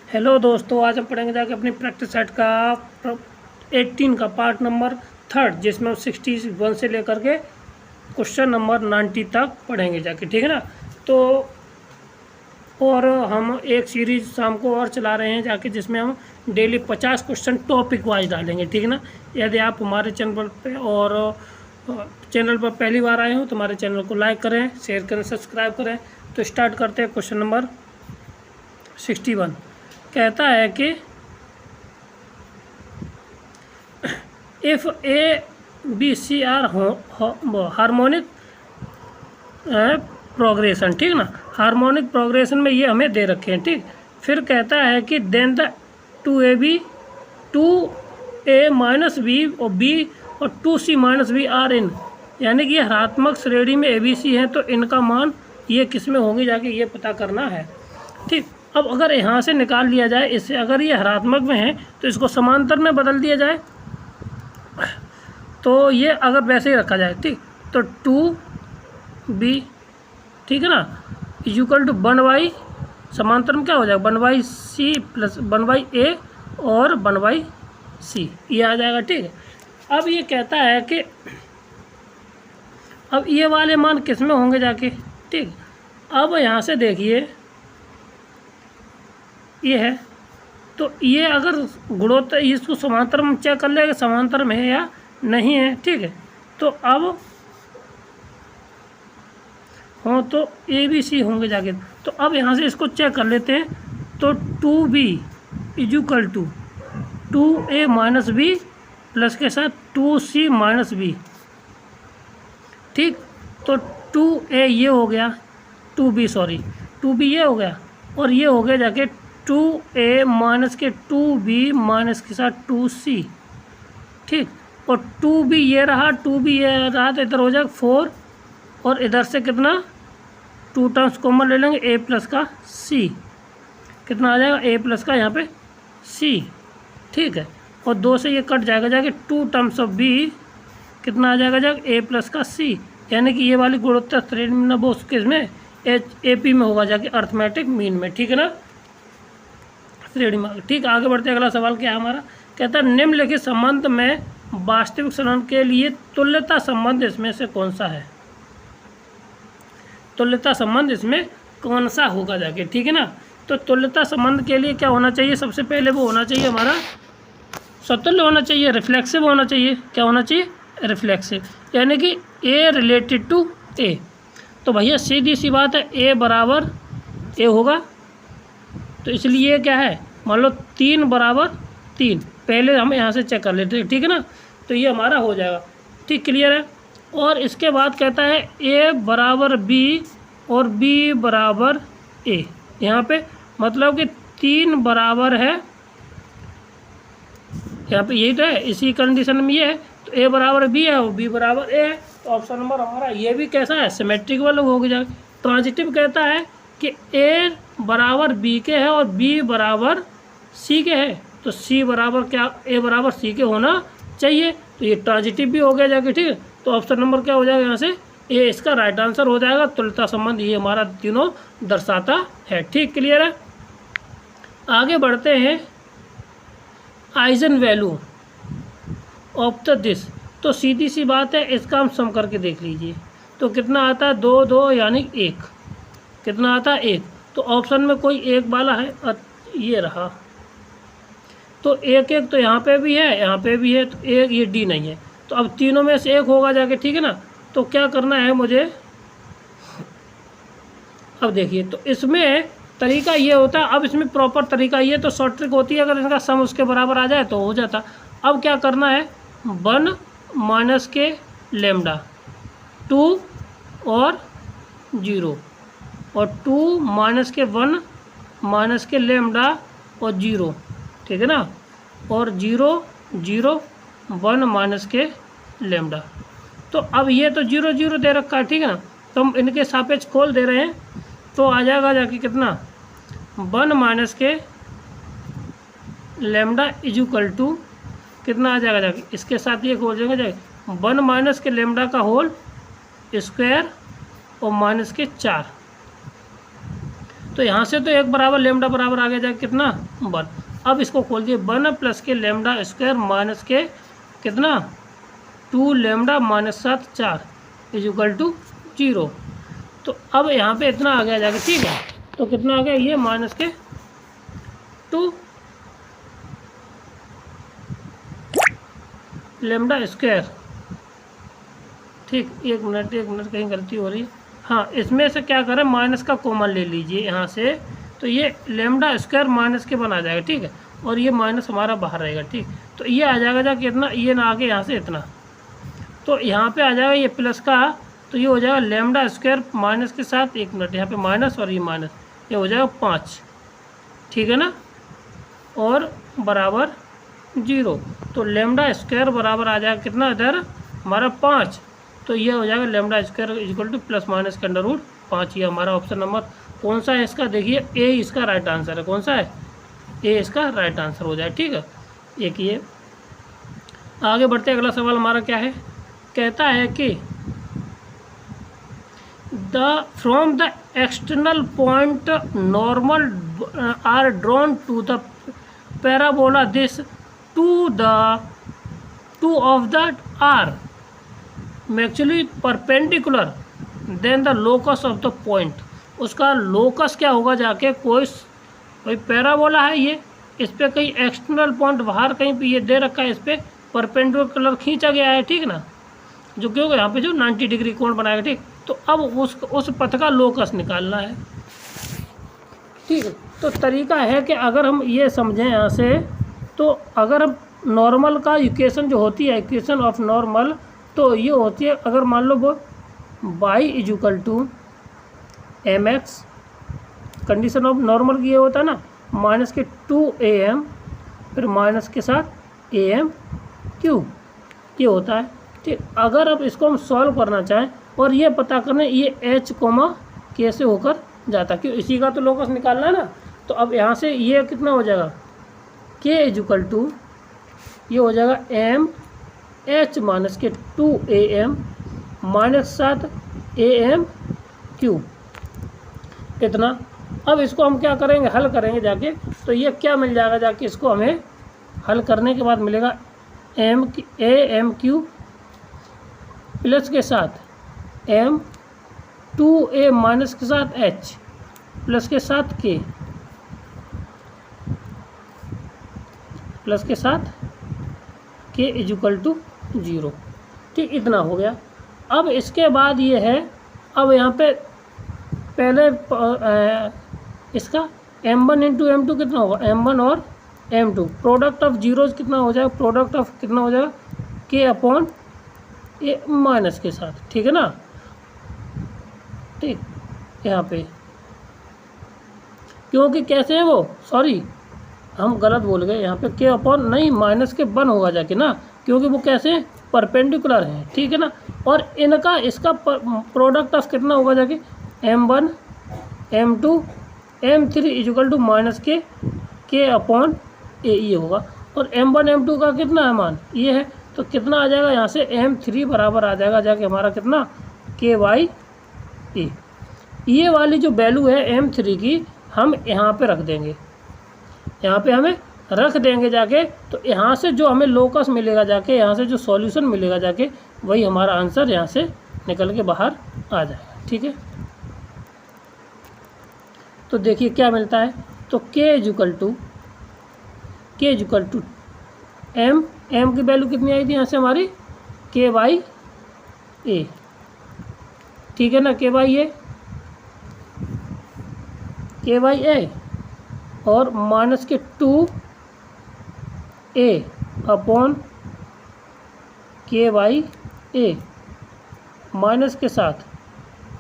Hello दोस्तों, आज हम पढ़ेंगे जाके अपनी प्रैक्टिस सेट का 18 का पार्ट नंबर 3 जिसमें हम 61 से लेकर के क्वेश्चन नंबर 90 तक पढ़ेंगे जाके, ठीक है ना। तो और हम एक सीरीज शाम को और चला रहे हैं जाके, जिसमें हम डेली 50 क्वेश्चन टॉपिक वाइज डालेंगे, ठीक है ना। यदि आप हमारे चैनल पर और चैनल पर पहली बार आए हो तो हमारे चैनल को लाइक करें, शेयर करें, सब्सक्राइब करें। तो स्टार्ट करते हैं। क्वेश्चन नंबर 61 कहता है कि if A B C are harmonic progression, ठीक ना। हार्मोनिक प्रोग्रेशन में ये हमें दे रखे हैं, ठीक। फिर कहता है कि then the 2a minus B और बी और 2c minus B are in, यानी कि ये हरात्मक श्रेणी में ए बी सी हैं, तो इनका मान ये किस में होंगे जाके ये पता करना है, ठीक। अब अगर यहाँ से निकाल लिया जाए इससे, अगर ये हरात्मक में है तो इसको समांतर में बदल दिया जाए, तो ये अगर वैसे ही रखा जाए, ठीक, तो 2b, ठीक है ना, इक्वल टू 1/, समांतर में क्या हो जाएगा 1/c प्लस 1/a और 1/c, ये आ जाएगा, ठीक है। अब ये कहता है कि अब ये वाले मान किस में होंगे जाके, ठीक। अब यहाँ से देखिए ये है, तो ये अगर गुणोत्तर इसको समांतर में चेक कर लेगा समांतर में है या नहीं है, ठीक है। तो अब हो तो ए बी सी होंगे जाके, तो अब यहाँ से इसको चेक कर लेते हैं। तो 2b equal to 2a minus B plus के साथ 2c माइनस बी, ठीक। तो 2a ये हो गया, 2b ये हो गया, और ये हो गया जाके 2a माइनस के 2b माइनस के साथ 2c, ठीक। और 2b ये रहा, 2b ये रहा, तो इधर हो जाएगा 4, और इधर से कितना 2 टर्म्स कॉमन ले लेंगे, a प्लस का c, कितना आ जाएगा a प्लस का यहाँ पे c, ठीक है। और 2 से ये कट जाएगा जाके 2 टर्म्स ऑफ b, कितना आ जाएगा a प्लस का c, यानी कि ये वाली गुणोत्तर श्रेणी में वो किस में AP में होगा जाके, अर्थमेटिक मीन में, ठीक है ना, श्रेणी में, ठीक। आगे बढ़ते अगला सवाल क्या है हमारा, कहता है निम्नलिखित संबंध में वास्तविक सरण के लिए तुल्यता संबंध इसमें से कौन सा है, तुल्यता संबंध इसमें कौन सा होगा जाके, ठीक है ना। तो तुल्यता संबंध के लिए क्या होना चाहिए, सबसे पहले वो होना चाहिए हमारा स्वतुल्य होना चाहिए, रिफ्लेक्सिव होना चाहिए, क्या होना चाहिए रिफ्लेक्सिव, यानी कि A रिलेटेड टू A। तो भैया सीधी सी बात है A बराबर A होगा, तो इसलिए क्या है, मान लो 3 बराबर 3, पहले हम यहाँ से चेक कर लेते हैं, ठीक है ना। तो ये हमारा हो जाएगा, ठीक, क्लियर है। और इसके बाद कहता है A बराबर B और B बराबर A, यहाँ पे मतलब कि 3 बराबर है, यहाँ पे यही तो है, इसी कंडीशन में ये है, तो A बराबर B है और B बराबर A है। तो ऑप्शन नंबर हमारा ये भी कैसा है, सिमेट्रिक वाला हो गया। ट्रांजिटिव कहता है कि A बराबर B के है और B बराबर C के है, तो C बराबर क्या A बराबर C के होना चाहिए, तो ये ट्रांजिटिव भी हो गया जाके, ठीक है। तो ऑप्शन नंबर क्या हो जाएगा यहाँ से A इसका राइट आंसर हो जाएगा। तुल्यता संबंध ये हमारा तीनों दर्शाता है, ठीक, क्लियर है। आगे बढ़ते हैं, eigen value of the this, तो सीधी सी बात है, इसका हम सम करके देख लीजिए, तो कितना आता है 2 2 यानी 1, कितना आता है 1। तो ऑप्शन में कोई एक वाला है, ये रहा, तो 1 1 तो यहाँ पे भी है, यहाँ पे भी है, तो एक ये D नहीं है, तो अब तीनों में से एक होगा जाके, ठीक है ना। तो क्या करना है मुझे, अब देखिए, तो इसमें तरीका ये होता है, अब इसमें प्रॉपर तरीका ये, तो शॉर्ट ट्रिक होती है, अगर इनका सम उसके बराबर आ जाए तो हो जाता। अब क्या करना है, 1 माइनस के लेमडा 2 और 0, और 2 माइनस के 1 माइनस के लेमडा और 0, ठीक है ना, और 0 0 1 माइनस के लेमडा। तो अब ये तो 0 0 दे रखा है, ठीक है ना, तो हम इनके सापेक्ष खोल दे रहे हैं, तो आ जाएगा जाके कितना 1 माइनस के लेमडा इक्वल टू कितना आ जाएगा जाके, इसके साथ ये खोल देंगे जाके 1 माइनस के लेमडा का होल स्क्वायर और माइनस के 4, तो यहाँ से तो 1 बराबर लेमडा बराबर आ गया जाएगा कितना 1। अब इसको खोल दिए 1 प्लस के लेमडा स्क्वायर माइनस के कितना 2 लेमडा माइनस 7 4 इक्वल टू 0। तो अब यहाँ पे इतना आ गया जाएगा, ठीक है। तो कितना आ गया ये माइनस के 2 लेमडा स्क्वायर, ठीक। एक मिनट कहीं गलती हो रही है। हाँ, इसमें से क्या करें माइनस का कॉमन ले लीजिए यहाँ से, तो ये लेमडा स्क्वायर माइनस के बन आ जाएगा, ठीक है। और ये माइनस हमारा बाहर रहेगा, ठीक। तो ये आ जाएगा जाके इतना, ये ना आगे यहाँ से इतना, तो यहाँ पे आ जाएगा ये प्लस का, तो ये हो जाएगा लेमडा स्क्वायर माइनस के साथ, एक मिनट यहाँ पे माइनस और ये माइनस, ये हो जाएगा 5, ठीक है ना, और बराबर 0। तो लेमडा स्क्वायर बराबर आ जाएगा कितना इधर हमारा 5। तो ये हो जाएगा lambda square equal two plus minus के अंडर रूट 5। ये हमारा ऑप्शन नंबर कौन सा है इसका, देखिए ए इसका राइट आंसर है। कौन सा है, ए इसका राइट आंसर हो जाए, ठीक है। एक ये आगे बढ़ते अगला सवाल हमारा क्या है, कहता है कि from the external point normal are drawn to the parabola this two of the are actually perpendicular then the locus of the point. उसका लोकस क्या होगा जाके, कोई पैराबोला है ये, इस पर कहीं एक्सटर्नल पॉइंट बाहर कहीं पे ये दे रखा है, इस पर परपेंडिकुलर खींचा गया है, ठीक ना, जो क्योंकि यहाँ पे जो 90 डिग्री कोण बनाएगा, ठीक। तो अब उस पथ का लोकस निकालना है, ठीक है। तो तरीका है कि अगर हम ये समझें यहाँ से, तो अगर हम नॉर्मल का इक्वेशन जो होती है, इक्वेशन ऑफ नॉर्मल, तो ये होती है, अगर मान लो वो y equal to mx, condition of normal की ये होता है ना, माइनस के 2am फिर माइनस के साथ am क्यू, ये होता है, ठीक। अगर अब इसको हम सॉल्व करना चाहें और ये पता करना ये h k से होकर जाता है, क्यों, इसी का तो लोकस निकालना है ना। तो अब यहाँ से ये कितना हो जाएगा k इक्वल टू ये हो जाएगा m h माइनस के 2am माइनस 7 am क्यू, इतना। अब इसको हम क्या करेंगे, हल करेंगे जाके, तो ये क्या मिल जाएगा जाके, इसको हमें हल करने के बाद मिलेगा am क्यू प्लस के साथ m 2a माइनस के साथ h प्लस के साथ k प्लस के साथ k इक्वल टू 0, ठीक। इतना हो गया। अब इसके बाद ये है, अब यहाँ पे पहले इसका m1 इंटू m2 कितना होगा, m1 और m2, प्रोडक्ट ऑफ जीरोज कितना हो जाएगा, प्रोडक्ट ऑफ कितना हो जाएगा k अपॉन ए माइनस के साथ, ठीक है ना, ठीक। यहाँ पे क्योंकि कैसे है वो, सॉरी हम गलत बोल गए, यहाँ पे k अपॉन नहीं माइनस के 1 होगा जाके ना, क्योंकि वो कैसे परपेंडिकुलर है, ठीक है ना। और इनका इसका प्रोडक्ट ऑफ कितना होगा जाके m1 m2 m3 equal to minus K k upon A, ये होगा। और m1 m2 का कितना है मान, ये है, तो कितना आ जाएगा यहाँ से m3 बराबर आ जाएगा जाके हमारा कितना k/a। ये वाली जो वैल्यू है m3 की हम यहाँ पे रख देंगे, यहाँ पे हमें रख देंगे जाके। तो यहाँ से जो हमें लोकस मिलेगा जाके, यहाँ से जो सॉल्यूशन मिलेगा जाके, वही हमारा आंसर यहाँ से निकल के बाहर आ जाएगा, ठीक है। तो देखिए क्या मिलता है, तो k इक्वल टू m की वैल्यू कितनी आई थी यहाँ से हमारी k/a, ठीक है ना, k/a और माइनस के 2a अपॉन k/a माइनस के साथ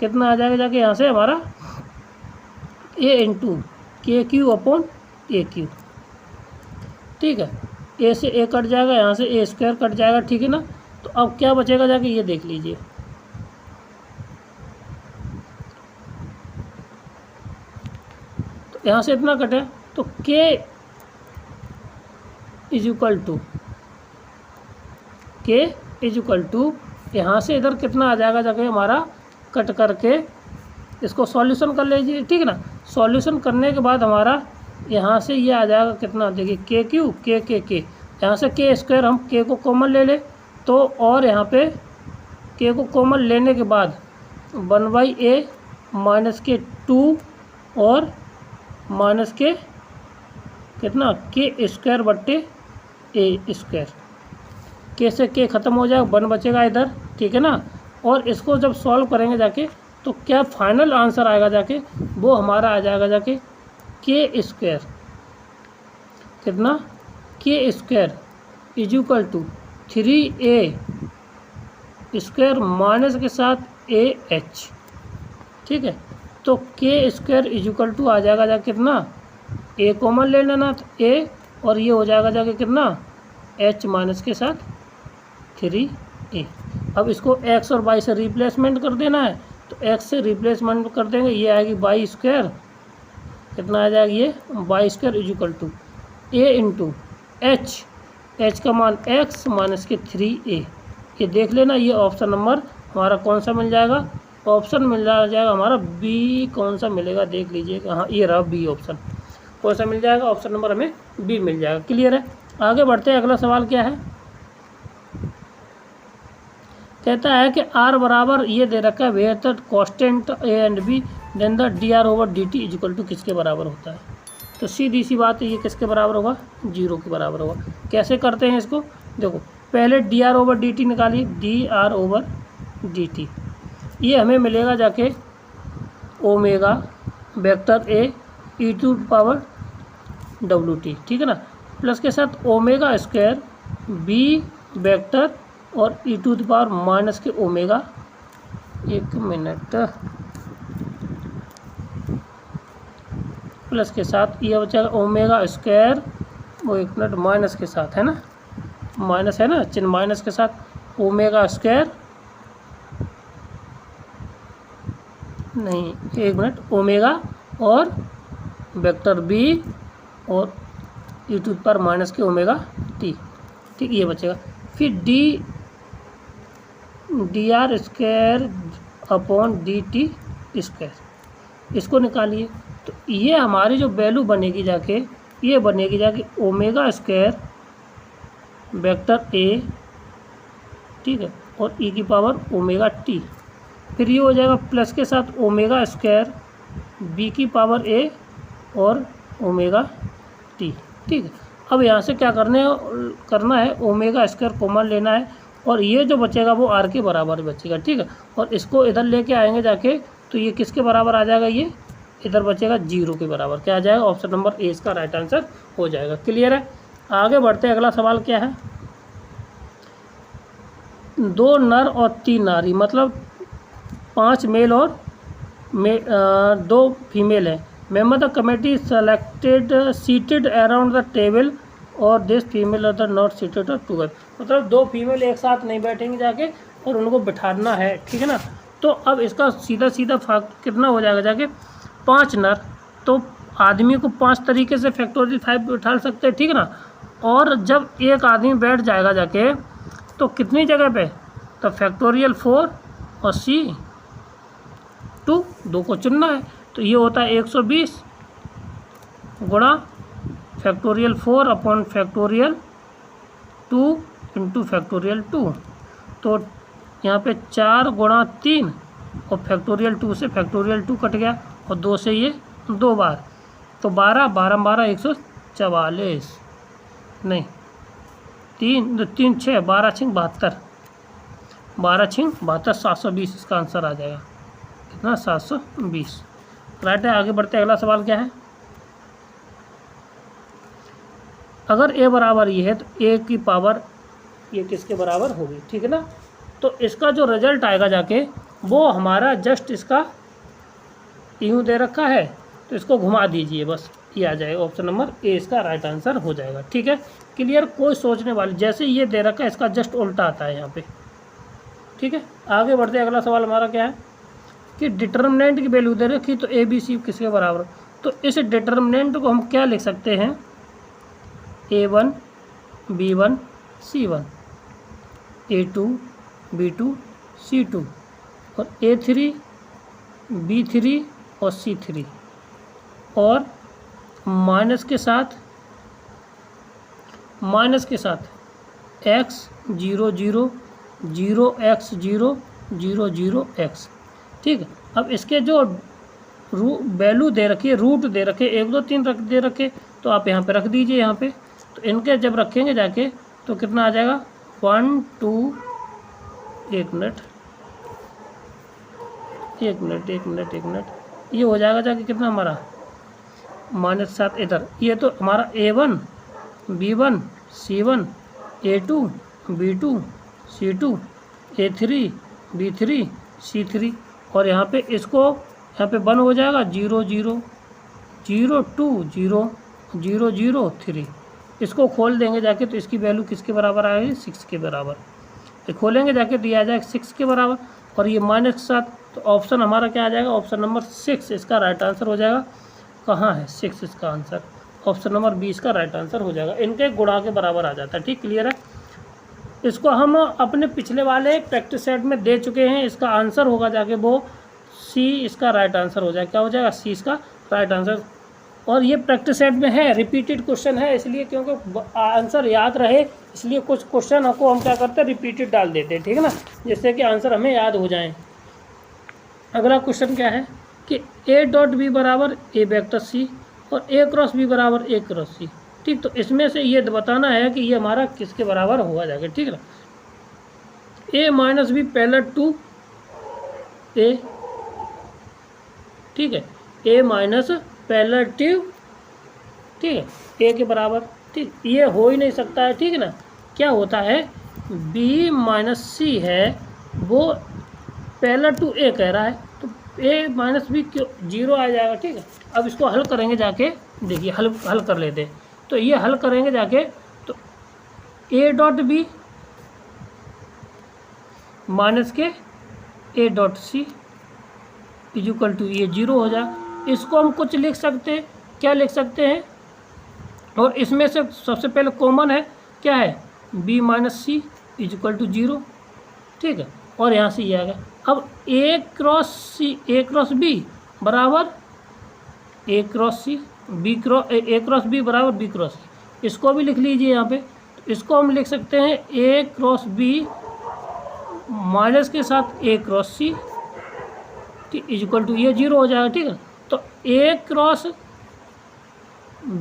कितना आ जाएगा जाके यहाँ से हमारा a into KQ upon AQ, ठीक है। a से a कट जाएगा, यहाँ से a स्क्वायर कट जाएगा, ठीक है ना। तो अब क्या बचेगा जाके ये देख लीजिए, तो यहाँ से इतना कटे, तो k इक्वल टू यहाँ से इधर कितना आ जाएगा जाके हमारा कट करके, इसको सॉल्यूशन कर लीजिए, ठीक है ना। सॉल्यूशन करने के बाद हमारा यहाँ से ये आ जाएगा कितना, देखिए के क्यू के यहाँ से के स्क्वायर, हम के को कॉमन ले ले तो, और यहाँ पे के को कॉमन लेने के बाद 1/a माइनस के 2 और माइनस के कितना के स्क्वायर बट्टे ए स्क्वायर, के से के ख़त्म हो जाएगा, 1 बचेगा इधर, ठीक है ना। और इसको जब सॉल्व करेंगे जाके तो क्या फाइनल आंसर आएगा जाके, वो हमारा आ जाएगा जाके के स्क्वायर कितना, K square is equal to 3a square minus के साथ ए एच, ठीक है। तो K square is equal to आ जाएगा जाके कितना, ए कॉमन ले लेना तो ए, और ये हो जाएगा जाके कितना एच माइनस के साथ 3a। अब इसको x और y से रिप्लेसमेंट कर देना है, तो x से रिप्लेसमेंट कर देंगे, ये आएगी y स्क्वायर कितना आ जाएगा, ये y square is equal to a into H, H का मान x माइनस के 3a। ये देख लेना, ये ऑप्शन नंबर हमारा कौन सा मिल जाएगा, ऑप्शन मिल जाएगा हमारा बी। कौन सा मिलेगा देख लीजिएगा, हाँ ये रहा बी ऑप्शन, कौन सा मिल जाएगा, ऑप्शन नंबर हमें बी मिल जाएगा। क्लियर है, आगे बढ़ते हैं। अगला सवाल क्या है, कहता है कि r बराबर ये दे रखा है where that constant a and b then the dr over dt is equal to किसके बराबर होता है। तो सीधी सी बात है, ये किसके बराबर होगा, 0 के बराबर होगा। कैसे करते हैं इसको, देखो पहले dr ओवर dt निकालिए, dr ओवर dt, ये हमें मिलेगा जाके omega vector a e to power wt, ठीक है ना, प्लस के साथ ओमेगा स्क्वायर b वेक्टर और ई टू द पावर माइनस के ओमेगा, एक मिनट, प्लस के साथ ये बचेगा ओमेगा स्क्वायर, वो एक मिनट माइनस के साथ है ना, माइनस है ना चिन्ह, माइनस के साथ ओमेगा स्क्वायर, नहीं एक मिनट, ओमेगा और वेक्टर बी और ई टू द पावर माइनस के ओमेगा टी, ठीक, ये बचेगा। फिर D R square upon D T square, इसको निकालिए। तो ये हमारी जो वैल्यू बनेगी जाके, ये बनेगी जाके ओमेगा स्क्वायर वेक्टर ए, ठीक है, और ई की पावर ओमेगा टी, फिर ये हो जाएगा प्लस के साथ ओमेगा स्क्वायर बी की पावर ए और ओमेगा टी, ठीक है। अब यहाँ से क्या करना है ओमेगा स्क्वायर कॉमन लेना है, और ये जो बचेगा वो आर के बराबर बचेगा, ठीक है। और इसको इधर लेके आएंगे जाके तो ये किसके बराबर आ जाएगा, ये इधर बचेगा 0 के बराबर, क्या आ जाएगा, ऑप्शन नंबर ए इसका राइट आंसर हो जाएगा। क्लियर है, आगे बढ़ते हैं। अगला सवाल क्या है, 2 नर और 3 नारी, मतलब 5 मेल और 2 फीमेल है। Member the committee selected seated around the table और this female are the not seated together, मतलब 2 फीमेल एक साथ नहीं बैठेंगे जाके और उनको बिठाना है, ठीक है ना। तो अब इसका सीधा कितना हो जाएगा जाके 5 नर, तो आदमी को 5 तरीके से फैक्टोरियल 5 बिठा सकते हैं, ठीक है ना। और जब एक आदमी बैठ जाएगा जाके तो कितनी जगह पे, तो फैक्टोरियल 4 और सी 2 को चुनना है। तो ये होता है 120 गुणा factorial 4 upon factorial 2 into factorial 2, तो यहाँ पे 4 गुणा 3 और फैक्टोरियल 2 से फैक्टोरियल 2 कट गया और 2 से ये 2 बार, तो 12 144, नहीं 3 6 12 6 72, 12 6 72, 720 इसका आंसर आ जाएगा, कितना 720, राइट है। आगे बढ़ते हैं। अगला सवाल क्या है, अगर ए बराबर ये है तो ए की पावर ये किसके बराबर होगी, ठीक है ना। तो इसका जो रिजल्ट आएगा जाके वो हमारा जस्ट इसका यूँ दे रखा है, तो इसको घुमा दीजिए बस, ये आ जाएगा, ऑप्शन नंबर ए इसका राइट आंसर हो जाएगा, ठीक है। क्लियर, कोई सोचने वाली, जैसे ये दे रखा है इसका जस्ट उल्टा आता है यहाँ पे, ठीक है। आगे बढ़ते हैं। अगला सवाल हमारा क्या है कि डिटर्मिनेंट की वैल्यू दे रखी, तो ए बी सी किसके बराबर, तो इस डिटर्मिनेंट को हम क्या लिख सकते हैं, A1 B1 C1, A2 B2 C2 और A3 B3 और C3, और माइनस के साथ x 0 0 0 x 0 0 0 x। ठीक है, अब इसके जो वैल्यू दे रखी है, रूट दे रखे 1 2 3 दे रखे, तो आप यहाँ पे रख दीजिए। यहाँ पे तो इनके जब रखेंगे जाके तो कितना आ जाएगा 1 2 1 मिनट ये हो जाएगा जाके कितना हमारा -7 इधर। ये तो हमारा A1 B1 C1 A2 B2 C2 A3 B3 C3, और यहाँ पे इसको यहाँ पे 1 हो जाएगा 0 0 0 2 0 0 0 3। इसको खोल देंगे जाके तो इसकी वैल्यू किसके बराबर आएगी 6 के बराबर। ये खोलेंगे जाके दिया जाएगा 6 के बराबर, और ये -7, तो ऑप्शन हमारा क्या आ जाएगा, ऑप्शन नंबर 6 इसका राइट आंसर हो जाएगा। कहाँ है 6 इसका आंसर, ऑप्शन नंबर 20 का राइट आंसर हो जाएगा। इनके गुणा के बराबर आ जाता है। ठीक, क्लियर है। इसको हम अपने पिछले वाले प्रैक्टिस सेट में दे चुके हैं। इसका आंसर होगा जाके वो सी इसका राइट आंसर हो जाएगा। क्या हो जाएगा सी इसका राइट आंसर। और ये प्रैक्टिस सेट में है, रिपीटेड क्वेश्चन है, इसलिए क्योंकि आंसर याद रहे इसलिए कुछ क्वेश्चन को हम क्या करते हैं रिपीटेड डाल देते हैं। ठीक है ना, जिससे कि आंसर हमें याद हो जाए। अगला क्वेश्चन क्या है कि A डॉट बी बराबर A वेक्टर सी और A क्रॉस बी बराबर A क्रॉस सी। ठीक, तो इसमें से ये बताना है कि ये हमारा किसके बराबर हुआ जाएगा। ठीक है ना, A minus B parallel to A। ठीक है, A माइनस पैरेलल टू, ठीक है, A के बराबर। ठीक, ये हो ही नहीं सकता है। ठीक है ना, क्या होता है B माइनस सी है वो पैरेलल टू A कह रहा है, तो A माइनस बी क्यों 0 आ जाएगा। ठीक है, अब इसको हल करेंगे जाके, देखिए हल कर लेते हैं। तो ये हल करेंगे जाके तो A डॉट बी माइनस के A dot C equal to ये 0 हो जाए। इसको हम कुछ लिख सकते हैं, क्या लिख सकते हैं, और इसमें से सबसे पहले कॉमन है क्या है B minus C equal to 0। ठीक है, और यहाँ से ये आ गया। अब A क्रॉस B बराबर A cross C, A cross B बराबर B क्रॉस सी। इसको भी लिख लीजिए यहाँ पे। तो इसको हम लिख सकते हैं A क्रॉस B माइनस के साथ A cross C equal to ये 0 हो जाएगा। ठीक है, तो A cross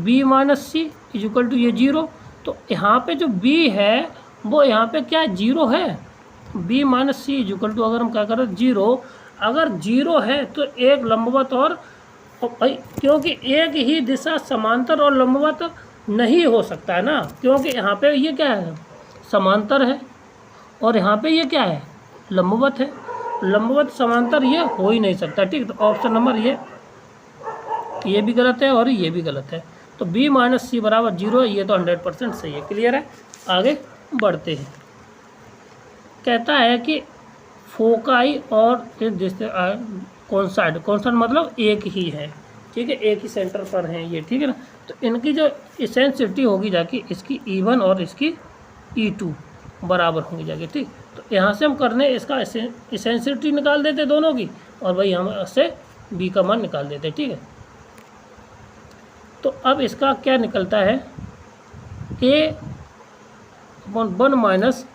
B minus C equal to ये 0। तो यहाँ पे जो B है वो यहाँ पे क्या 0 है, B minus C equal to अगर हम क्या करें 0, अगर 0 है तो एक लंबवत और भाई क्योंकि एक ही दिशा समांतर और लंबवत नहीं हो सकता है ना, क्योंकि यहाँ पे ये क्या है समांतर है और यहाँ पे ये क्या है लंबवत है। लंबवत समांतर ये हो ही नहीं सकता। ठीक, तो ऑप्शन नंबर ये भी गलत है और ये भी गलत है। तो B माइनस सी बराबर 0 है, ये तो 100% सही है। क्लियर है, आगे बढ़ते हैं। कहता है कि फोकाई और कॉन्साइड मतलब एक ही है। ठीक है, एक ही सेंटर पर हैं ये। ठीक है ना, तो इनकी जो इसेंसिटी होगी जाके इसकी E1 और इसकी E2 बराबर होंगी जाके। ठीक, तो यहाँ से हम करने इसका इसेंसिटी निकाल देते दोनों की, और भाई हम इससे B का मान निकाल देते। ठीक है, तो अब इसका क्या निकलता है A/1 माइनस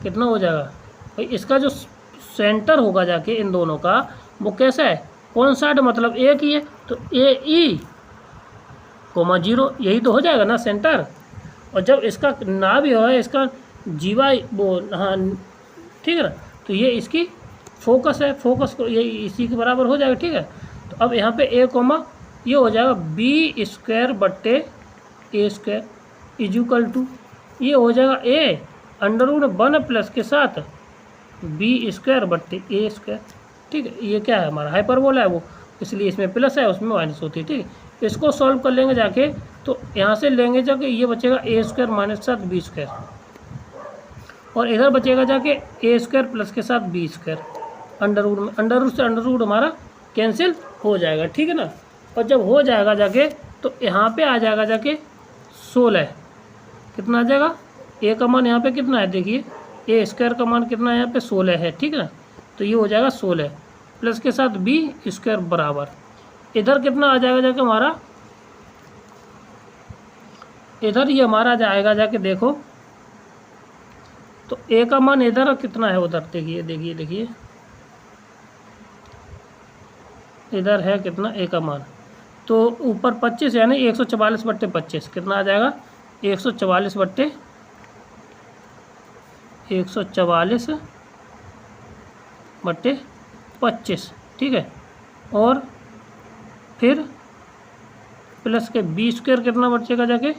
कितना हो जाएगा भाई, इसका जो सेंटर होगा जाके इन दोनों का वो कैसा है कॉन्साइड मतलब एक ही है, तो AE, 0 यही तो हो जाएगा ना सेंटर। और जब इसका ना भी हो इसका जीवा वो हाँ ठीक है ना, तो ये इसकी फोकस है, फोकस को ये इसी के बराबर हो जाएगा। ठीक है, तो अब यहाँ पे A, ये हो जाएगा B स्क्वायर बट्टे A स्क्वायर इक्वल टू ये हो जाएगा A√1 प्लस के साथ B स्क्वायर बट्टे A स्क्वायर। ठीक है, ये क्या है हमारा हाइपरबोला है वो, इसलिए इसमें प्लस है उसमें माइनस होती है। ठीक है, इसको सॉल्व कर लेंगे जाके तो यहाँ से लेंगे जाके ये बचेगा A स्क्वायर माइनस के साथ B स्क्वायर, और इधर बचेगा जाके A स्क्वायर प्लस के साथ B स्क्वायर। अंडर रूट से अंडर रूट हमारा कैंसिल हो जाएगा। ठीक है ना, और जब हो जाएगा जाके तो यहाँ पे आ जाएगा जाके 16। कितना आ जाएगा A का मान यहाँ पे कितना है देखिए, A स्क्वायर का मान कितना है यहाँ पे 16 है। ठीक है ना, तो ये हो जाएगा 16 प्लस के साथ B स्क्वायर बराबर इधर कितना आ जाएगा जाके हमारा, इधर ये हमारा जाएगा जाके देखो तो ए का मान इधर कितना है उधर, देखिए देखिए देखिए इधर है कितना ए का मान, तो ऊपर 25 यानी 144/25 कितना आ जाएगा, 144/25, ठीक है। और फिर प्लस के b² कितना बचेगा जाके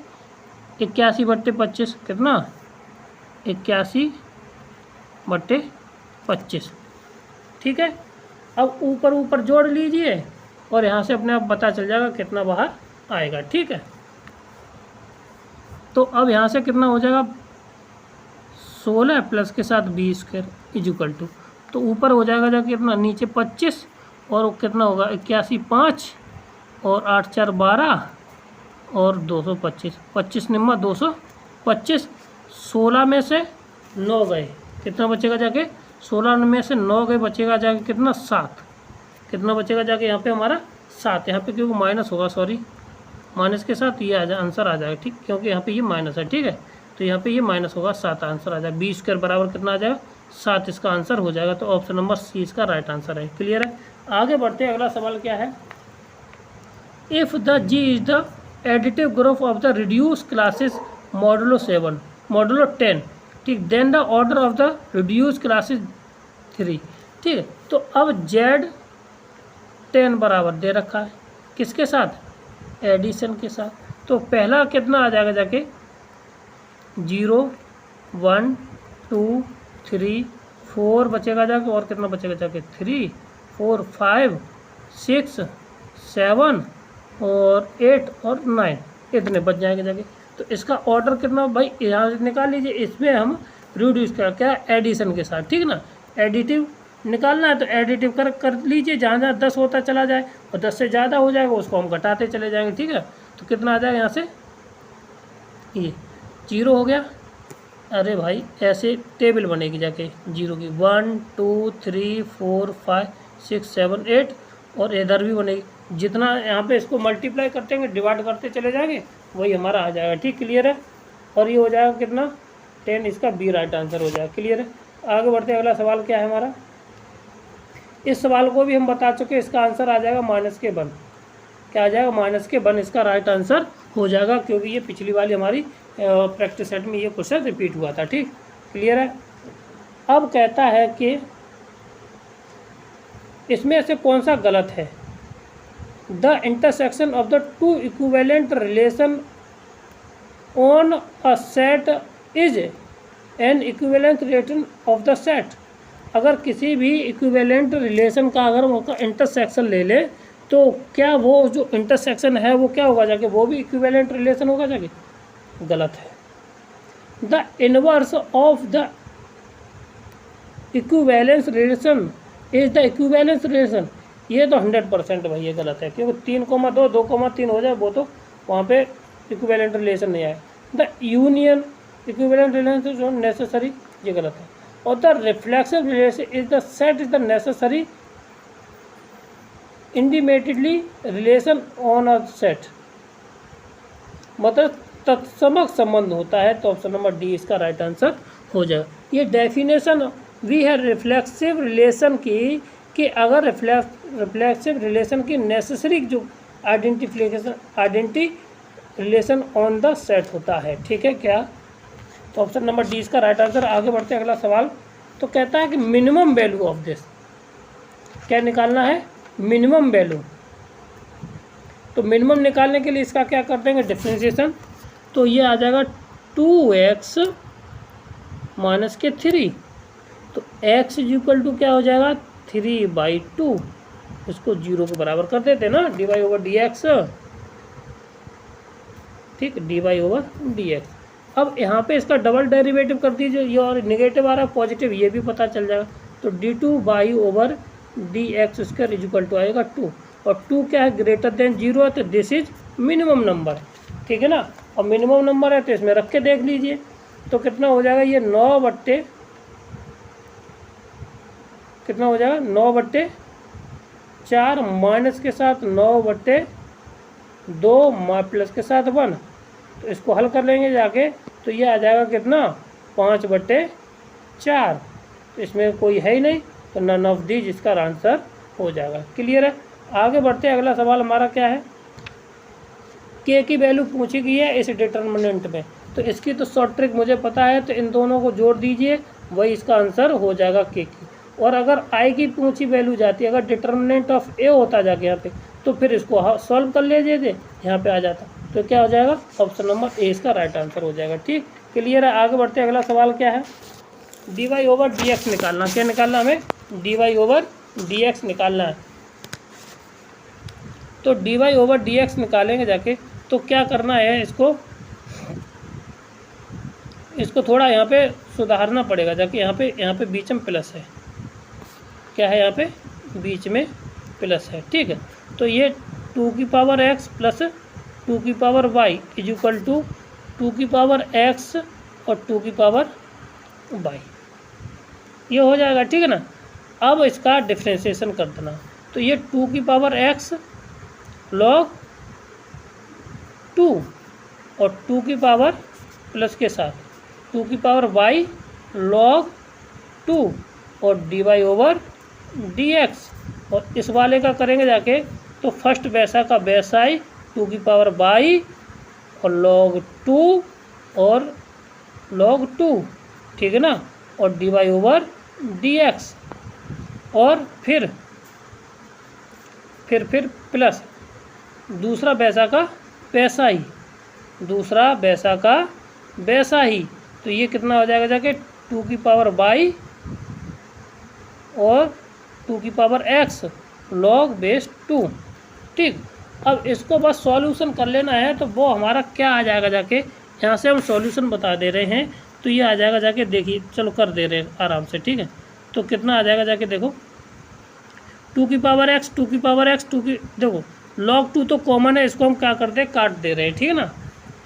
81/25 कितना 81/25, ठीक है। अब ऊपर ऊपर जोड़ लीजिए और यहाँ से अपने आप पता चल जाएगा कितना बाहर आएगा, ठीक है। तो अब यहाँ से कितना हो जाएगा 16 प्लस के साथ b² इक्वल टू, तो ऊपर हो जाएगा जाके कितना नीचे 25 और कितना होगा 81/5 और 8 4 12 और 225, 25 निम्मा 225, 16 में से 9 गए कितना बचेगा जाके, 16 में से 9 गए बचेगा जाके कितना 7, कितना बचेगा जाके यहाँ पे हमारा 7, यहाँ पे क्योंकि माइनस होगा, सॉरी माइनस के साथ ये आ जाए आंसर आ जाएगा, ठीक, क्योंकि यहाँ पे ये माइनस है, ठीक है। तो यहाँ पे ये माइनस होगा 7 आंसर आ जाएगा, b² बराबर कितना आ जाएगा 7 इसका आंसर हो जाएगा। तो ऑप्शन नंबर सी इसका राइट आंसर है। क्लियर है, आगे बढ़ते हैं। अगला सवाल क्या है, if the g is the additive group of the reduce classes modulo 7 modulo 10, ठीक, then the order of the reduce classes 3, ठीक है। तो अब Z10 बराबर दे रखा है किसके साथ, एडिशन के साथ, तो पहला कितना आ जाएगा जाके 0 1 2 3 4 बचेगा जाके, और कितना बचेगा जाके 3 4 5 6 7 और 8 और 9 इतने बच जाएंगे जाके। तो इसका ऑर्डर कितना भाई यहाँ से निकाल लीजिए, इसमें हम रिड्यूस क्या एडिशन के साथ, ठीक ना, एडिटिव निकालना है तो एडिटिव कर लीजिए, जहाँ जहाँ 10 होता चला जाए और 10 से ज़्यादा हो जाएगा उसको हम घटाते चले जाएंगे, ठीक है। तो कितना आ जाएगा यहाँ से, ये 0 हो गया, अरे भाई ऐसे टेबल बनेगी जाके 0 की 1 2 3 4 5 6 7 8 और इधर भी बनेगी, जितना यहाँ पे इसको मल्टीप्लाई करते हैं डिवाइड करते चले जाएंगे वही हमारा आ जाएगा, ठीक, क्लियर है। और ये हो जाएगा कितना 10, इसका बी राइट आंसर हो जाएगा, क्लियर है। आगे बढ़ते हैं, अगला सवाल क्या है हमारा, इस सवाल को भी हम बता चुके, इसका आंसर आ जाएगा -1, क्या आ जाएगा -1 इसका राइट आंसर हो जाएगा, क्योंकि ये पिछली वाली हमारी प्रैक्टिस सेट में ये क्वेश्चन रिपीट हुआ था, ठीक, क्लियर है। अब कहता है कि इसमें से कौन सा गलत है, the intersection of the two equivalent relation on a set is an equivalent relation of the set. अगर किसी भी इक्विवेलेंट रिलेशन का अगर उसका इंटरसेक्शन ले ले तो क्या वो जो इंटरसेक्शन है वो क्या होगा जाके, वो भी इक्विवेलेंट रिलेशन होगा जाके, गलत है। The inverse of the equivalence relation is the equivalence relation, ये तो 100% भाई ये गलत है, क्योंकि 3,2 2,3 हो जाए वो तो वहाँ पे इक्विवेलेंट रिलेशन नहीं आए। The union equivalent relation necessary, ये गलत है। और the reflexive relation is the set is the necessary immediately relation on a set, मतलब तत्समक संबंध होता है, तो ऑप्शन नंबर डी इसका राइट आंसर हो जाएगा। ये डेफिनेशन भी है रिफ्लेक्सिव रिलेशन की, कि अगर रिफ्लेक्सिव रिलेशन की नेसेसरी जो identity relation on the set होता है, ठीक है क्या, तो ऑप्शन नंबर डी इसका राइट आंसर। आगे बढ़ते हैं, अगला सवाल तो कहता है कि मिनिमम वैल्यू ऑफ दिस, क्या निकालना है, मिनिमम वैल्यू। तो मिनिमम निकालने के लिए इसका क्या कर देंगे डिफरेंशिएशन, तो ये आ जाएगा 2x - 3, तो x इक्वल टू क्या हो जाएगा 3/2, इसको 0 के बराबर कर देते ना, dy/dx, ठीक, dy/dx। अब यहाँ पे इसका डबल डेरिवेटिव कर दीजिए, ये और निगेटिव आ रहा है पॉजिटिव ये भी पता चल जाएगा, तो d2/dx² इक्वल टू आएगा 2, और 2 क्या है ग्रेटर देन 0 है, तो दिस इज मिनिमम नंबर, ठीक है ना। और मिनिमम नंबर है तो इसमें रख के देख लीजिए, तो कितना हो जाएगा ये 9 कितना हो जाएगा 9/4 4 माइनस के साथ 9/2 प्लस के साथ 1। तो इसको हल कर लेंगे जाके, तो ये आ जाएगा कितना 5/4। तो इसमें कोई है ही नहीं, तो नन ऑफ दीज इसका आंसर हो जाएगा। क्लियर है। आगे बढ़ते हैं। अगला सवाल हमारा क्या है, के की वैल्यू पूछी गई है इस डिटर्मिनेंट में। तो इसकी तो शॉर्ट ट्रिक मुझे पता है, तो इन दोनों को जोड़ दीजिए, वही इसका आंसर हो जाएगा के की। और अगर आई की पूछी वैल्यू जाती है, अगर डिटर्मिनेंट ऑफ ए होता जाके यहाँ पे, तो फिर इसको सॉल्व कर लीजिए थे, यहाँ पे आ जाता। तो क्या हो जाएगा, ऑप्शन नंबर ए इसका राइट आंसर हो जाएगा। ठीक, क्लियर है। आगे बढ़ते हैं। अगला सवाल क्या है, dy ओवर dx निकालना। क्या निकालना हमें, dy ओवर dx निकालना है। तो dy ओवर dx निकालेंगे जाके, तो क्या करना है, इसको थोड़ा यहाँ पे सुधारना पड़ेगा जाके। यहाँ पे बीच में प्लस है, क्या है यहाँ पे बीच में प्लस है। ठीक है। तो ये 2 की पावर x प्लस 2 की power y is equal to 2 की पावर x और 2 की पावर y, ये हो जाएगा। ठीक है ना। अब इसका डिफ्रेंशिएशन कर देना। तो ये 2 की पावर x log 2 और 2 की पावर प्लस के साथ 2 की पावर y log 2 और dy ओवर dx। और इस वाले का करेंगे जाके, तो फर्स्ट वैसा का वैसा ही 2 की पावर y और log 2 और log 2, ठीक है ना, और dy ओवर dx। और फिर प्लस दूसरा वैसा का वैसा ही, दूसरा वैसा का वैसा ही। तो ये कितना हो जाएगा जाके 2 की पावर y और 2 की पावर x log बेस 2। ठीक। अब इसको बस सॉल्यूशन कर लेना है, तो वो हमारा क्या आ जाएगा जाके, यहाँ से हम सॉल्यूशन बता दे रहे हैं। तो ये आ जाएगा जाके, देखिए चलो कर दे रहे हैं आराम से। ठीक है। तो कितना आ जाएगा जाके, देखो 2 की पावर x 2 की पावर x 2 की, देखो log 2 तो कॉमन है, इसको हम क्या करते हैं, काट दे रहे हैं। ठीक है ना।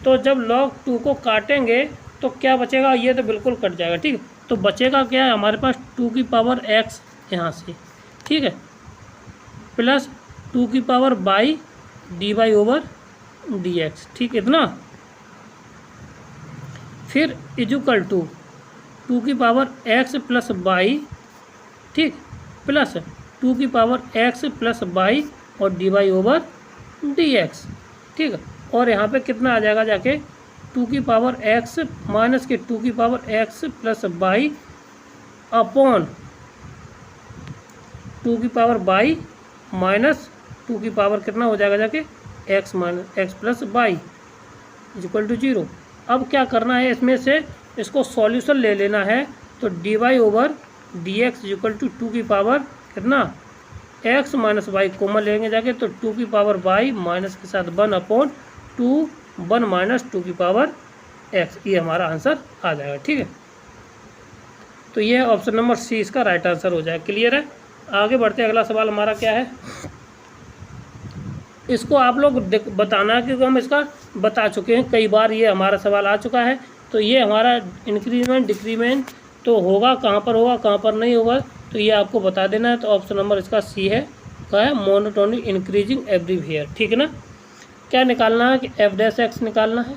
तो जब log 2 को काटेंगे तो क्या बचेगा, ये तो बिल्कुल कट जाएगा। ठीक है। तो बचेगा क्या है हमारे पास 2 की पावर x यहाँ से, ठीक है, प्लस 2 की power y dy over dx। ठीक, इतना। फिर इजुकल टू 2 की पावर x प्लस y, ठीक, प्लस 2 की पावर x प्लस y और dy ओवर dx। ठीक है। और यहाँ पे कितना आ जाएगा जाके, 2 की पावर x माइनस के 2 की power x plus y upon 2 की पावर y माइनस 2 की पावर कितना हो जाएगा जाके x minus x plus y is equal to 0। अब क्या करना है, इसमें से इसको सॉल्यूशन ले लेना है। तो dy over dx is equal to 2 की पावर कितना x माइनस y कॉमन लेंगे जाके, तो 2 की पावर y माइनस के साथ 1 अपॉन 2 1 माइनस 2 की पावर x, ये हमारा आंसर आ जाएगा। ठीक है। तो ये ऑप्शन नंबर सी इसका राइट आंसर हो जाएगा। क्लियर है। आगे बढ़ते हैं। अगला सवाल हमारा क्या है, इसको आप लोग बताना, क्योंकि हम इसका बता चुके हैं कई बार, ये हमारा सवाल आ चुका है। तो ये हमारा इंक्रीमेंट डिक्रीमेंट तो होगा, कहाँ पर होगा कहाँ पर नहीं होगा, तो ये आपको बता देना है। तो ऑप्शन नंबर इसका सी है, क्या है, मोनोटोनिक इंक्रीजिंग एवरीवेयर। ठीक है ना। क्या निकालना है कि एफ डैश एक्स निकालना है,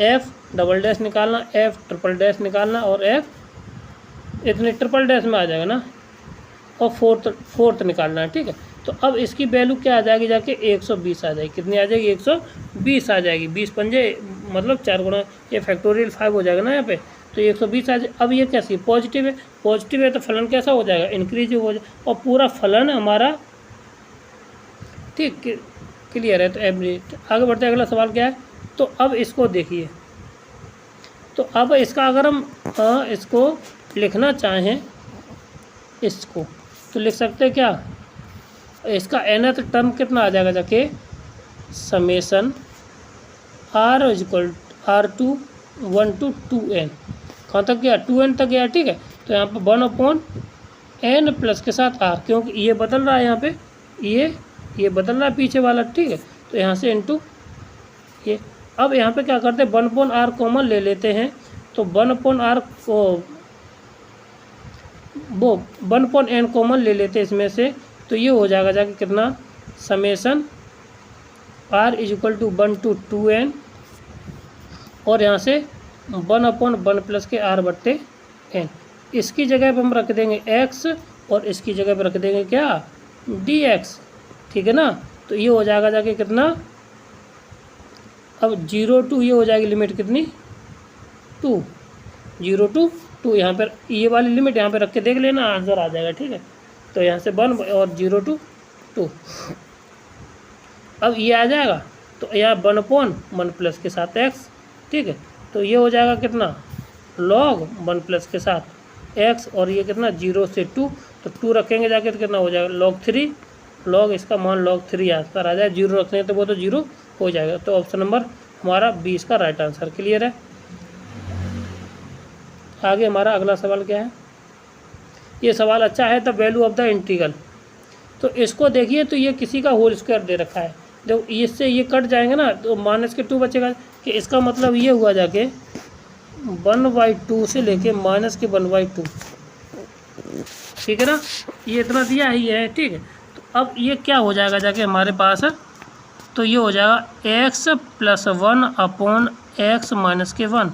एफ डबल डैश निकालना, एफ ट्रिपल डैश निकालना, और एफ इतने ट्रिपल डैश में आ जाएगा ना, और फोर्थ निकालना है। ठीक है। तो अब इसकी वैल्यू क्या आ जाएगी जाके, 120 आ जाएगी। कितनी आ जाएगी, 120 आ जाएगी। 20 पंजे मतलब 4 गुना, ये फैक्टोरियल 5 हो जाएगा ना यहाँ पे। तो 120 आ जाए। अब ये कैसी पॉजिटिव है, पॉजिटिव है तो फलन कैसा हो जाएगा, इंक्रीज हो जाएगा, और पूरा फलन हमारा, ठीक, क्लियर है। तो एवरेज। आगे बढ़ते हैं। अगला सवाल क्या है, तो अब इसको देखिए। तो अब इसका अगर हम इसको लिखना चाहें, इसको तो लिख सकते हैं क्या, इसका nth टर्म कितना आ जाएगा जाके, summation r equal R2 1 to 2n, कहाँ तक गया, 2n तक गया। ठीक है। तो यहाँ पर 1/n प्लस के साथ r, क्योंकि ये बदल रहा है यहाँ पे, ये बदल रहा है पीछे वाला। ठीक है। तो यहाँ से इनटू ये। अब यहाँ पे क्या करते हैं, 1/r कॉमन ले लेते हैं। तो 1/r को वो 1/n कॉमन ले लेते हैं इसमें से। तो ये हो जाएगा जाके कितना, summation r is equal to 1 to 2n, और यहाँ से 1/1 प्लस के r बट्टे n। इसकी जगह पे हम रख देंगे x और इसकी जगह पे रख देंगे क्या, dx, ठीक है ना। तो ये हो जाएगा जाके कितना, अब 0 to ये हो जाएगी लिमिट कितनी, 2, 0 to 2, यहाँ पर ये वाली लिमिट यहाँ पे रख के देख लेना, आंसर आ जाएगा, ठीक है। तो यहाँ से 1 और 0 to 2, अब ये आ जाएगा, तो यहाँ 1/1 प्लस के साथ x, ठीक है। तो ये हो जाएगा कितना, log 1 प्लस के साथ x, और ये कितना 0 से 2, तो 2 रखेंगे जाके तो कितना हो जाएगा log 3, log इसका मान log 3 आंसर आ जाए। 0 रखते हैं तो वो तो 0 हो जाएगा। तो ऑप्शन नंबर हमारा 20 का राइट आंसर क्लियर है। आगे हमारा अगला सवाल क्या है, ये सवाल अच्छा है, the value of the integral. तो इसको देखिए, तो ये किसी का होल स्क्वायर दे रखा है, जब इससे ये कट जाएंगे ना तो -2 बचेगा, कि इसका मतलब ये हुआ जाके 1/2 से लेके -1/2, ठीक है ना। ये इतना दिया ही है, ठीक है। तो अब ये क्या हो जाएगा जाके हमारे पास, तो ये हो जाएगा x + 1/x - 1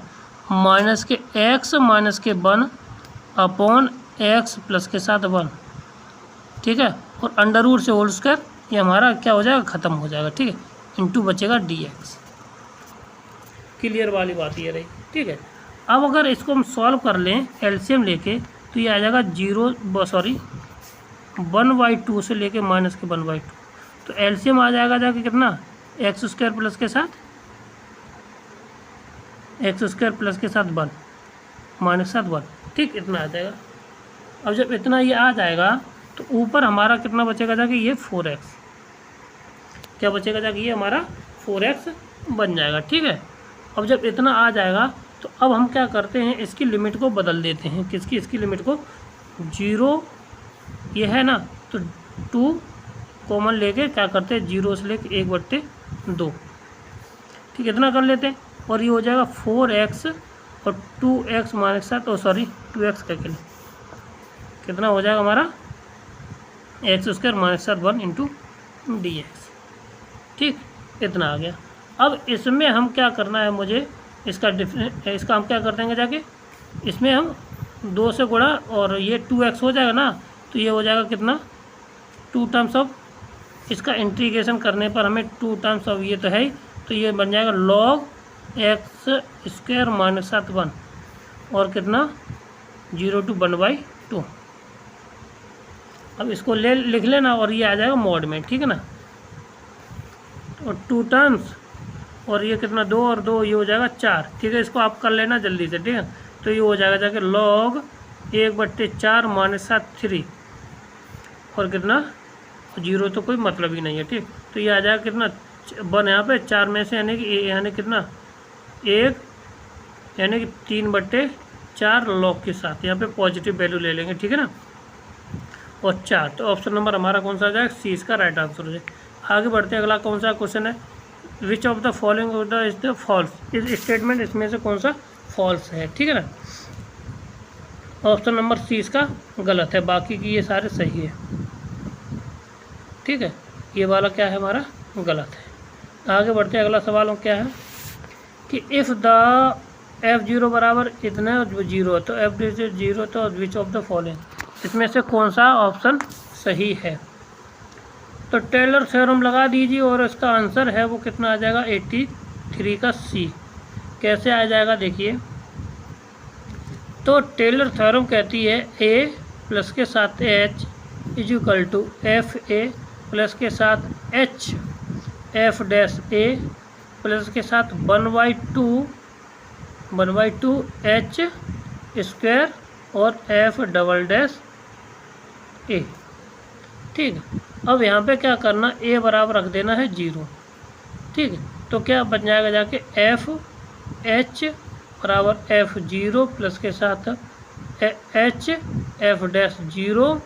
माइनस के x माइनस के 1/x प्लस के साथ 1, ठीक है। और अंडर से होल स्क्वायर, ये हमारा क्या हो जाएगा, ख़त्म हो जाएगा, ठीक है। इंटू बचेगा dx। क्लियर वाली बात ये रही, ठीक है। अब अगर इसको हम सॉल्व कर लें एलसीएम लेके, तो ये आ जाएगा 1/2 से लेके -1/2, तो एलसीएम आ जाएगा जाके कितना, x² प्लस के साथ x² प्लस के साथ 1 -1, ठीक, इतना आ जाएगा। अब जब इतना ये आ जाएगा तो ऊपर हमारा कितना बचेगा जाके, ये 4x, क्या बचेगा जाके, ये हमारा 4x बन जाएगा, ठीक है। अब जब इतना आ जाएगा तो अब हम क्या करते हैं, इसकी लिमिट को बदल देते हैं, किसकी, इसकी लिमिट को 0, ये है ना, तो 2 कॉमन लेके क्या करते हैं, 0 से लेके 1/2, ठीक, इतना कर लेते हैं। और ये हो जाएगा 4x और 2x -7, 2x का कितना हो जाएगा हमारा, x² -7 1 इंटू dx, ठीक, इतना आ गया। अब इसमें हम क्या करना है, मुझे इसका हम क्या कर देंगे जाके, इसमें हम 2 से गुणा, और ये 2x हो जाएगा ना, तो ये हो जाएगा कितना, 2 टाइम्स ऑफ, इसका इंटीग्रेशन करने पर हमें 2 टाइम्स ऑफ ये तो है ही, तो ये बन जाएगा log x² -7 1, और कितना 0 to 1/2। अब इसको लिख लेना, और ये आ जाएगा मॉड में, ठीक है ना, और 2 टाइम्स, और ये कितना 2 और 2, ये हो जाएगा 4, ठीक है। इसको आप कर लेना जल्दी से, ठीक है। तो ये हो जाएगा जाके log 1/4 -7 3, और कितना 0 तो कोई मतलब ही नहीं है, ठीक। तो ये आ जाएगा कितना 1 यहाँ पे 4 में से, यानी कितना 1, यानी कि 3/4 log के साथ, यहाँ पे पॉजिटिव वैल्यू ले लेंगे, ठीक है ना, और 4। तो ऑप्शन नंबर हमारा कौन सा आ जाएगा, सी इसका राइट आंसर हो जाएगा। आगे बढ़ते हैं, अगला कौन सा क्वेश्चन है, which of the following is the false, इस स्टेटमेंट इसमें से कौन सा फॉल्स है, ठीक है ना। ऑप्शन नंबर सी इसका गलत है, बाकी की ये सारे सही है, ठीक है। ये वाला क्या है हमारा गलत है। आगे बढ़ते हैं, अगला सवाल क्या है कि इफ़ द f0 बराबर इतना 0, तो f 0, तो विच ऑफ द फॉलोइंग, इसमें से कौन सा ऑप्शन सही है। तो टेलर थ्योरम लगा दीजिए, और इसका आंसर है वो कितना आ जाएगा, 83 का सी। कैसे आ जाएगा देखिए, तो टेलर थ्योरम कहती है a प्लस के साथ h is equal to f a plus के साथ h f dash a plus के साथ 1/2 h स्क्वायर और f डबल डैश a, ठीक है। अब यहाँ पे क्या करना, a बराबर रख देना है 0, ठीक है। तो क्या बन जाएगा जाके f h बराबर f0 प्लस के साथ h f डैश 0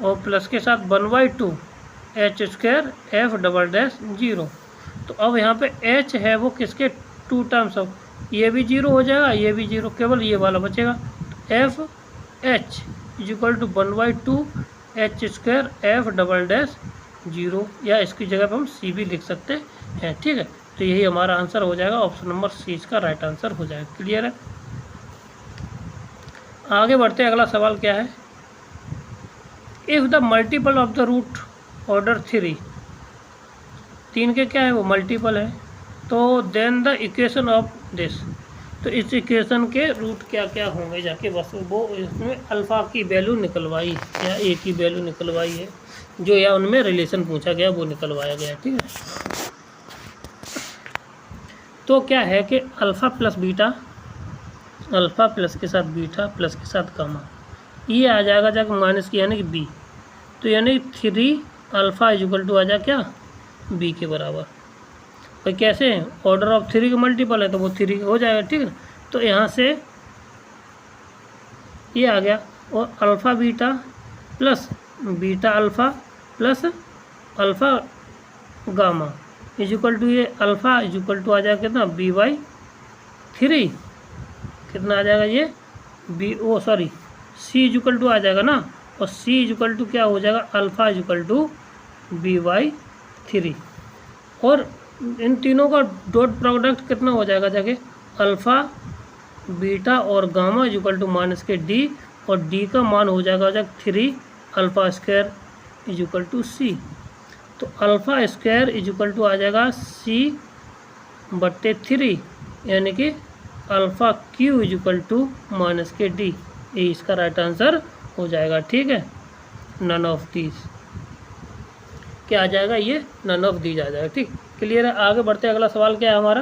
और प्लस के साथ 1/2 h square f double dash 0। तो अब यहाँ पे h है वो किसके 2 टाइम्स ऑफ, ये भी 0 हो जाएगा, ये भी 0, केवल ये वाला बचेगा। f h is equal to 1/2 h square f double dash 0, या इसकी जगह पर हम सी भी लिख सकते हैं। ठीक है, तो यही हमारा आंसर हो जाएगा, ऑप्शन नंबर सी इसका राइट आंसर हो जाएगा। क्लियर है। आगे बढ़ते हैं, अगला सवाल क्या है, if the multiple of the root order 3 के क्या है वो मल्टीपल है, तो then the equation of this, तो इस इक्वेशन के रूट क्या क्या होंगे जाके, बस वो इसमें अल्फ़ा की वैल्यू निकलवाई या ए की वैल्यू निकलवाई है, जो या उनमें रिलेशन पूछा गया वो निकलवाया गया। ठीक है, तो क्या है कि alpha plus beta, alpha plus के साथ बीटा प्लस के साथ गामा, ये आ जाएगा जाकर माइनस की यानी कि बी, तो यानी 3 अल्फ़ा इक्वल टू आ जाए क्या बी के बराबर। भाई कैसे, ऑर्डर ऑफ 3 का मल्टीपल है तो वो 3 हो जाएगा। ठीक है, तो यहाँ से ये आ गया, और alpha beta plus beta alpha plus alpha gamma equal to, ये अल्फ़ा इक्वल टू आ जाएगा कितना b/3, कितना आ जाएगा ये सी इक्वल टू आ जाएगा ना, और सी इक्वल टू क्या हो जाएगा अल्फ़ा इक्वल टू b/3, और इन तीनों का डॉट प्रोडक्ट कितना हो जाएगा जाके अल्फ़ा बीटा और गामा इक्वल टू माइनस के डी, और डी का मान हो जाएगा 3 alpha square equal to c, तो अल्फ़ा स्क्वायर इक्वल टू आ जाएगा c/3, यानी कि alpha q equal to minus के डी, ये इसका राइट आंसर हो जाएगा। ठीक है, नन ऑफ दीज क्या आ जाएगा, ये नन ऑफ दीज आ जाएगा। ठीक, क्लियर है। आगे बढ़ते हैं, अगला सवाल क्या है हमारा,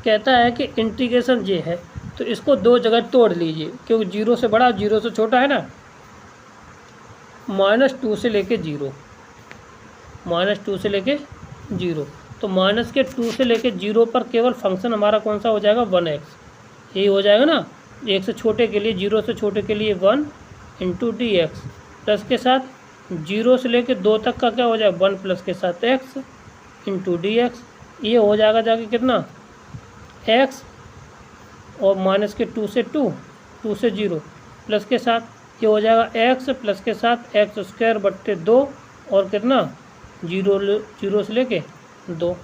कहता है कि इंटीग्रेशन जे है तो इसको 2 जगह तोड़ लीजिए, क्योंकि 0 से बड़ा 0 से छोटा है ना, -2 से लेके 0, -2 से लेके 0, तो माइनस के 2 से लेके 0 पर केवल फंक्शन हमारा कौन सा हो जाएगा 1x, यही हो जाएगा ना, 1 से छोटे के लिए 0 से छोटे के लिए 1 इंटू dx, प्लस के साथ 0 से लेके 2 तक का क्या हो जाएगा 1 प्लस के साथ x इंटू dx, ये हो जाएगा जाके कितना x, और माइनस के 2 से 2 से 0, प्लस के साथ ये हो जाएगा x प्लस के साथ x स्क्वायर बट्टे 2, और कितना 0 से लेके 2,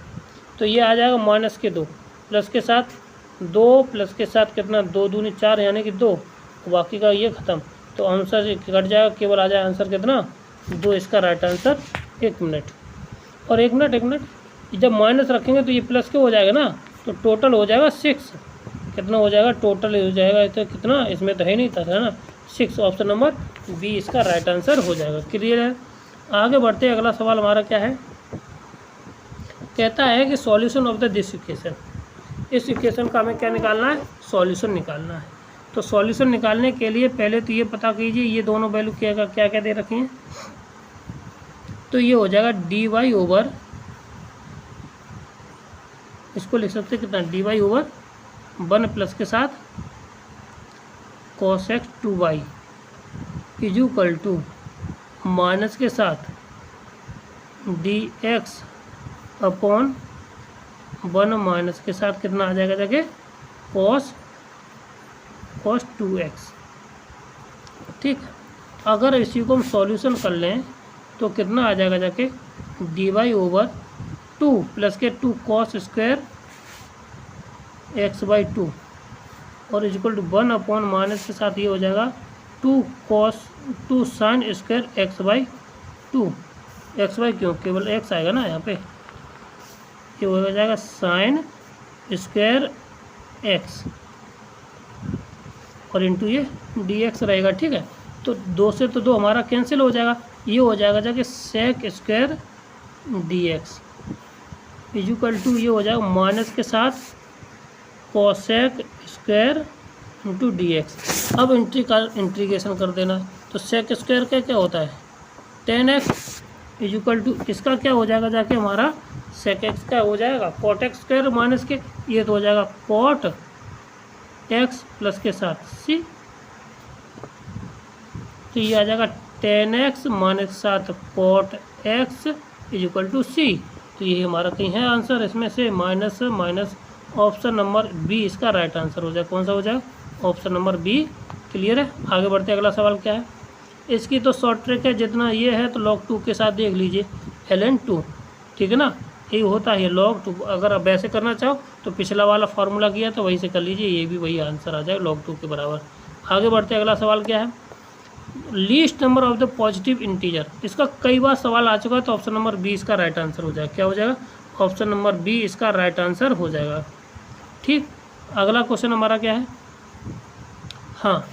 तो ये आ जाएगा माइनस के 2 प्लस के साथ 2 प्लस के साथ कितना 2 दूनी 4 यानी कि 2, बाकी का ये ख़त्म, तो आंसर कट जाएगा, केवल आ जाएगा आंसर कितना 2, इसका राइट आंसर। 1 मिनट, और 1 मिनट जब माइनस रखेंगे तो ये प्लस के हो जाएगा ना, तो टोटल हो जाएगा 6, कितना हो जाएगा टोटल हो जाएगा, तो कितना इसमें तो है नहीं था है ना 6, ऑप्शन नंबर बी इसका राइट आंसर हो जाएगा। क्लियर है। आगे बढ़ते हैं, अगला सवाल हमारा क्या है, कहता है कि solution of the this equation, इस इक्वेशन का हमें क्या निकालना है सॉल्यूशन निकालना है, तो सॉल्यूशन निकालने के लिए पहले तो ये पता कीजिए ये दोनों वैल्यू क्या क्या दे रखी हैं, तो ये हो जाएगा dy ओवर, इसको लिख सकते हैं कितना dy ओवर 1 प्लस के साथ cos x 2y equal to minus के साथ dx अपॉन 1 माइनस के साथ कितना आ जाएगा जाके cos 2x। ठीक, अगर इसी को हम सॉल्यूशन कर लें तो कितना आ जाएगा जाके dy ओवर 2 प्लस के 2 cos स्क्वायर x/2 और इक्वल टू 1 अपॉन माइनस के साथ ये हो जाएगा 2 sin स्क्वायर x/2, xy क्यों केवल x आएगा ना यहाँ पे, ये हो जाएगा sin स्क्वायर x और इंटू ये dx रहेगा। ठीक है, तो 2 से तो 2 हमारा कैंसिल हो जाएगा, ये हो जाएगा जाके sec square dx equal to ये हो जाएगा माइनस के साथ cosec स्क्वायर इंटू dx। अब इंटीग्रेशन कर देना, तो sec स्क्वायर का क्या होता है 10x इक्वल टू इसका क्या हो जाएगा जाके हमारा sec x का हो जाएगा cot x स्क्वायर माइनस के ये तो हो जाएगा cot x प्लस के साथ c, तो ये आ जाएगा 10x माइनस के साथ cot x equal to c, तो ये हमारा कहीं है आंसर, इसमें से minus minus option number b इसका राइट आंसर हो जाएगा। कौन सा हो जाएगा ऑप्शन नंबर बी। क्लियर है। आगे बढ़ते अगला सवाल क्या है, इसकी तो शॉर्ट ट्रिक है, जितना ये है तो log 2 के साथ देख लीजिए ln 2, ठीक है ना, ये होता है log 2। अगर आप वैसे करना चाहो तो पिछला वाला फार्मूला किया तो वही से कर लीजिए, ये भी वही आंसर आ जाएगा log 2 के बराबर। आगे बढ़ते अगला सवाल क्या है, least number of the positive integer. इसका कई बार सवाल आ चुका है, तो ऑप्शन नंबर बी इसका राइट आंसर हो जाएगा। क्या हो जाएगा, ऑप्शन नंबर बी इसका राइट आंसर हो जाएगा। ठीक, अगला क्वेश्चन हमारा क्या है, हाँ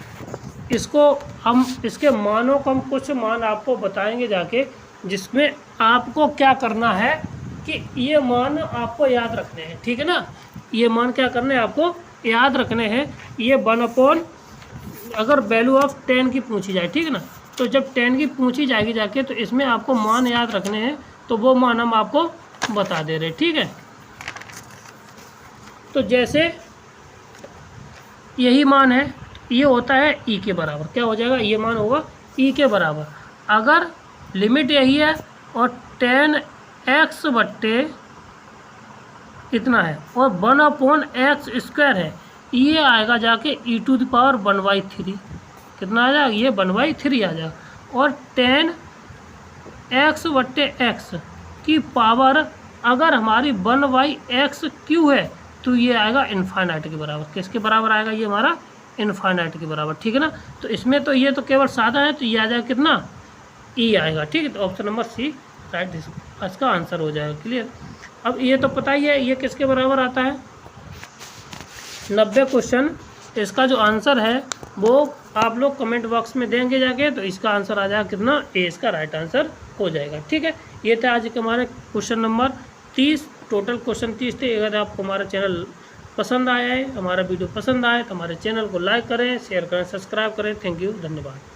इसको हम इसके मानों को हम कुछ मान आपको बताएंगे जाके, जिसमें आपको क्या करना है कि ये मान आपको याद रखने हैं, ठीक है ना, ये मान क्या करने हैं आपको याद रखने हैं। ये 1/, अगर वैल्यू ऑफ 10 की पूछी जाए, ठीक है ना, तो जब 10 की पूछी जाएगी जाके तो इसमें आपको मान याद रखने हैं, तो वो मान हम आपको बता दे रहे, ठीक है। तो जैसे यही मान है, ये होता है ई के बराबर, क्या हो जाएगा, ये मान होगा ई के बराबर। अगर लिमिट यही है और 10x बट्टे इतना है और 1/x² है, ये आएगा जाके e⁻ 1/3, कितना आ जाएगा, ये 1/3 आ जाएगा। और 10x बट्टे x की पावर अगर हमारी 1/x³ है तो ये आएगा इन्फाइनाइट के बराबर। किसके बराबर आएगा, ये हमारा इन्फाइनाइट के बराबर, ठीक है ना। तो इसमें तो ये तो केवल सादा है, तो ये आ जाएगा कितना, ई आएगा, ठीक है। तो ऑप्शन नंबर सी राइट इसका आंसर हो जाएगा। क्लियर। अब ये तो पता ही है ये किसके बराबर आता है, 90 क्वेश्चन। इसका जो आंसर है वो आप लोग कमेंट बॉक्स में देंगे जाके, तो इसका आंसर आ जाएगा कितना, ए इसका राइट आंसर हो जाएगा, ठीक है। ये थे आज के हमारे क्वेश्चन नंबर 30, टोटल क्वेश्चन 30 थे। अगर आपको हमारा चैनल पसंद आया है, हमारा वीडियो पसंद आए तो हमारे चैनल को लाइक करें, शेयर करें, सब्सक्राइब करें। थैंक यू, धन्यवाद।